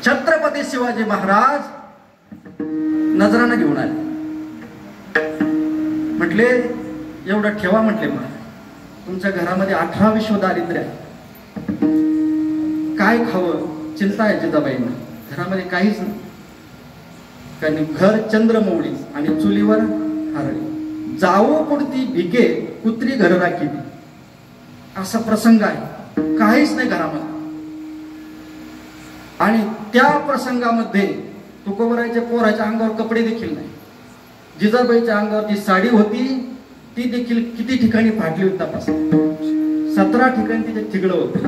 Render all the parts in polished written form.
छत्रपती शिवाजी महाराज नजरानं घेऊन आले. म्हटले एवढं ठेवा, म्हटले महाराज तुमच्या घरामध्ये 18 विश्व दारिद्र्य आहे. काय खावं चिंता आहे जिजाबाईंना. घरामध्ये काहीच नाही, कारण घर चंद्रमौळी आणि चुलीवर हरळी. जावो पुरती भिके कुत्री घर राखी, असा प्रसंग आहे. काहीच नाही घरामध्ये. आणि त्या प्रसंगामध्ये तुकोबरायच्या पोराच्या अंगावर कपडे देखील नाही. जिजाबाईच्या अंगावर जी साडी होती ती देखील किती ठिकाणी फाटली होती तपास. 17 ठिकाणी तिचे ठिगळं होते.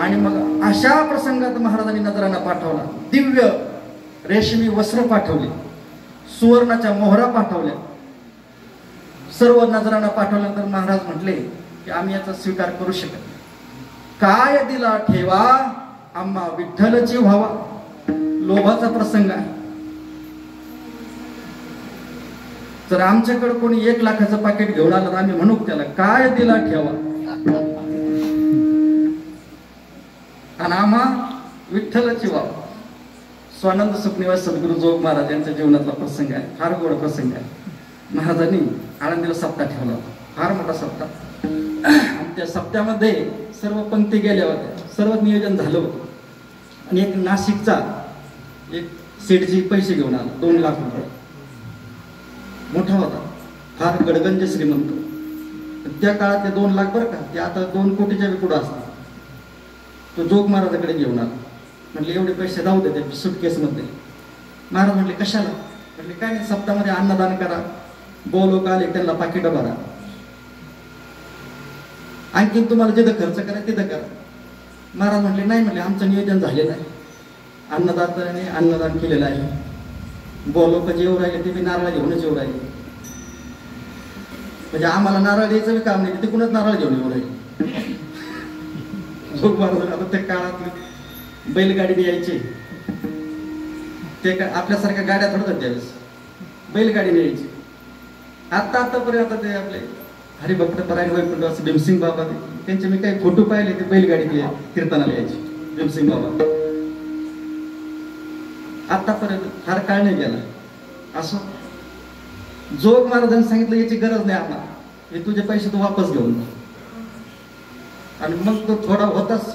आणि मग अशा प्रसंगात महाराजांनी नजराना पाठवला. दिव्य रेशमी वस्त्र पाठवले, सुवर्णाच्या मोहरा पाठवल्या. सर्व नजराना पाठवल्यानंतर महाराज म्हटले की आम्ही याचा स्वीकार करू शकत नाही. काय दिला ठेवा आम्हा विठ्ठलची व्हावा. लोभाचा प्रसंग आहे. तर आमच्याकडे कोणी 1 लाखाचं पाकिट घेऊन आलं तर आम्ही म्हणू त्याला काय दिला ठेवा, आणि आम्हा विठ्ठलची व्हावा. स्वानंद सुखनिवास सद्गुरू जोग महाराज यांच्या जीवनातला प्रसंग आहे. फार गोड प्रसंग आहे. महाराजांनी आळंदीला सप्ताह ठेवला होता, फार मोठा सप्ताह. आणि त्या सप्त्यामध्ये सर्व पंक्ती गेल्या होत्या, सर्व नियोजन झालं होतं. आणि एक नाशिकचा एक सेठजी पैसे घेऊन आला, 2 लाख रुपये. मोठा होता, फार गडगंज श्रीमंत. त्या काळात ते 2 लाख बरं का, ते आता 2 कोटीच्या पुढे असतात. तो जोग महाराजाकडे घेऊन आला. म्हटले एवढे पैसे जाऊ दे त्या सुटकेसमध्ये. महाराज म्हटले कशाला? म्हटले काय नाही, सप्ताहामध्ये अन्नदान करा, बोलोक आले त्यांना पाकिट भरा, आणखी तुम्हाला जिथं खर्च करा तिथं करा. महाराज म्हटले नाही, म्हटले आमचं नियोजन झालेलं आहे, अन्नदात्याने अन्नदान केलेलं आहे. बोलोक जे येऊ राहिले ते बी नारळ घेऊनच येऊ राहिले. म्हणजे आम्हाला नारळ द्यायचं बी काम नाही, तिकडूनच नारळ घेऊन येऊ राहिले. जोग महाराज आता त्या काळात बैलगाडी यायची, ते आपल्यासारख्या गाड्या थोडं त्यावेळेस बैलगाडी यायची. आतापर्यंत ते आपले हरिभक्त परायण वैकुंठ भीमसिंग बाबा, त्यांचे मी काही फोटो पाहिले, ते बैलगाडी कीर्तनाला यायची भीमसिंग बाबा. आतापर्यंत फार काळ नाही गेला. असं जोग महाराजांनी सांगितलं याची गरज नाही आम्हाला, हे तुझे पैसे तू वापस घेऊन जा. आणि मग तो थोडा होताच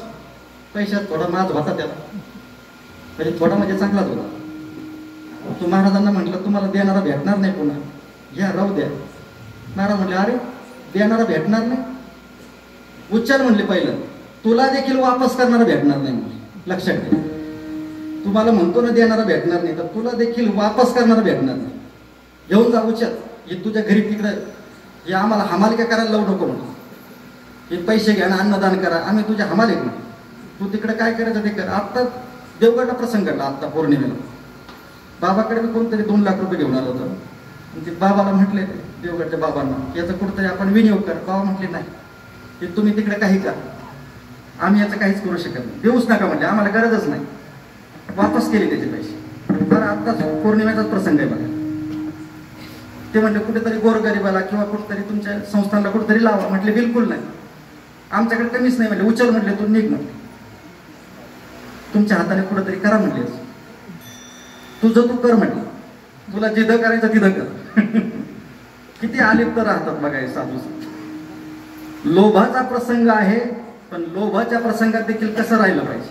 पैशात, थोडा माज होता त्याला, म्हणजे थोडा म्हणजे चांगलाच होता. तो महाराजांना म्हटलं तुम्हाला देणारा भेटणार नाही पुन्हा, घ्या राहू द्या. महाराज म्हटले अरे देणारा भेटणार नाही, उच्चार म्हणले पहिलं, तुला देखील वापस करणारा भेटणार नाही. लक्षात घ्या, तुम्हाला म्हणतो ना देणारा भेटणार नाही, तर तुला देखील वापस करणारा भेटणार नाही. घेऊन जा उच्चार, हे तुझ्या घरी तिकडं, हे आम्हाला हमाल काय करायला लावू नको म्हणून. हे पैसे घ्या ना अन्नदान करा, आम्ही तुझ्या हमाल एक म्हणून. तू तिकडे काय करायचं ते कर. आत्ता देवगडला प्रसंग घडला, आत्ता पौर्णिमेला बाबाकडे मी कोणतरी 2 लाख रुपये घेऊन आलो होतो. ते बाबाला म्हटले, देवगडच्या बाबांना, याचा कुठंतरी आपण विनियोग कर. बाबा म्हटले नाही, ते तुम्ही तिकडे काही करा, आम्ही याचं काहीच करू शकत नाही, देऊच नका म्हटले, आम्हाला गरजच नाही. वापस केले त्याचे पैसे. बरं आत्ताच पौर्णिमेचाच प्रसंग आहे बघा. ते म्हटले कुठेतरी गोरगरिबाला किंवा कुठेतरी तुमच्या संस्थांना कुठेतरी लावा. म्हटले बिलकुल नाही, आमच्याकडे कमीच नाही. म्हटले उचल, म्हटले तू निघ, म्हटले तुमच्या हाताने कुठेतरी करा, म्हटले तुझं तू कर, म्हटलं तुला जिथं करायचं तिथं कर. किती आलिप्त राहतात बघा हे साधू. लोभाचा प्रसंग आहे, पण लोभाच्या प्रसंगात देखील कसं राहिलं पाहिजे.